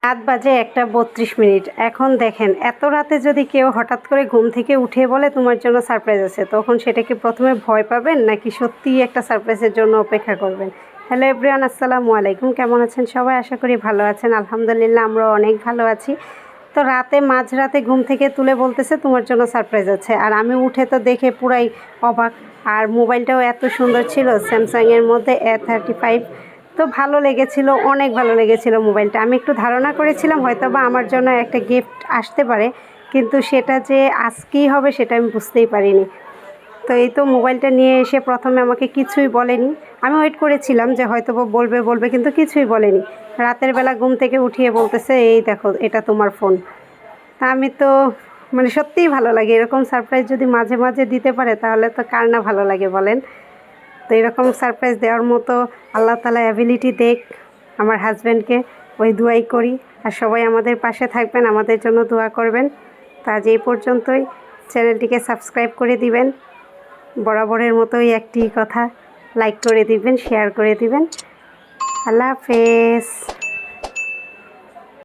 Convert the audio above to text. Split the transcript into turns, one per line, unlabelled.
রাত বাজে 1:32। এখন দেখেন, এত রাতে যদি কেউ হঠাৎ করে ঘুম থেকে উঠে বলে তোমার জন্য সারপ্রাইজ আছে, তখন সেটাকে প্রথমে ভয় পাবেন নাকি সত্যিই একটা সারপ্রাইজের জন্য অপেক্ষা করবেন? হ্যালো এভরিওয়ান, আসসালামু আলাইকুম। কেমন আছেন সবাই? আশা করি ভালো আছেন। আলহামদুলিল্লাহ, আমরাও অনেক ভালো আছি। তো মাঝরাতে ঘুম থেকে তুলে বলতেছে তোমার জন্য সারপ্রাইজ আছে, আর আমি উঠে তো দেখে পুরাই অবাক। আর মোবাইলটাও এত সুন্দর ছিল, স্যামসাংয়ের মধ্যে A35। তো ভালো লেগেছিল, অনেক ভালো লেগেছিল মোবাইলটা। আমি একটু ধারণা করেছিলাম হয়তো বা আমার জন্য একটা গিফট আসতে পারে, কিন্তু সেটা যে আজকেই হবে সেটা আমি বুঝতেই পারিনি। তো এই তো মোবাইলটা নিয়ে এসে প্রথমে আমাকে কিছুই বলেনি। আমি ওয়েট করেছিলাম যে হয়তো বা বলবে, কিন্তু কিছুই বলেনি। রাতের বেলা ঘুম থেকে উঠিয়ে বলতেছে এই দেখো এটা তোমার ফোন। তা আমি তো সত্যিই ভালো লাগে, এরকম সারপ্রাইজ যদি মাঝে মাঝে দিতে পারে তাহলে তো কার না ভালো লাগে বলেন। তো এরকম সারপ্রাইজ দেওয়ার মতো আল্লাহ তাআলা অ্যাবিলিটি দেখ আমার হাজব্যান্ডকে, ওই দোয়াই করি। আর সবাই আমাদের পাশে থাকবেন, আমাদের জন্য দোয়া করবেন। তো আজ এই পর্যন্তই। চ্যানেলটিকে সাবস্ক্রাইব করে দিবেন, বরাবরের মতোই একটি কথা, লাইক করে দিবেন, শেয়ার করে দিবেন। আল্লাহ হাফেজ।